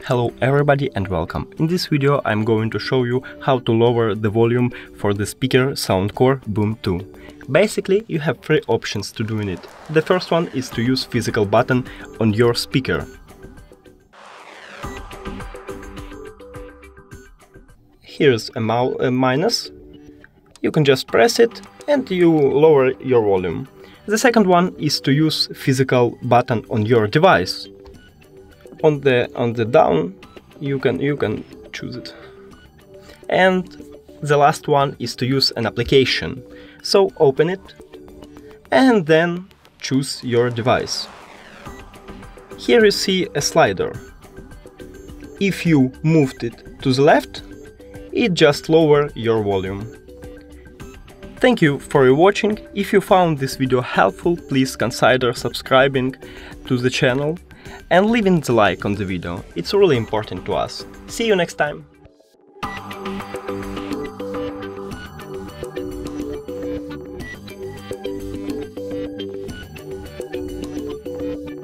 Hello everybody and welcome. In this video I'm going to show you how to lower the volume for the speaker Soundcore Boom 2. Basically you have three options to doing it. The first one is to use physical button on your speaker. Here's a minus. You can just press it and you lower your volume. The second one is to use physical button on your device. On the down you can choose it. And the last one is to use an application. So open it and then choose your device. Here you see a slider. If you moved it to the left, it just lower your volume. Thank you for watching. If you found this video helpful, please consider subscribing to the channel and leaving the like on the video. It's really important to us. See you next time!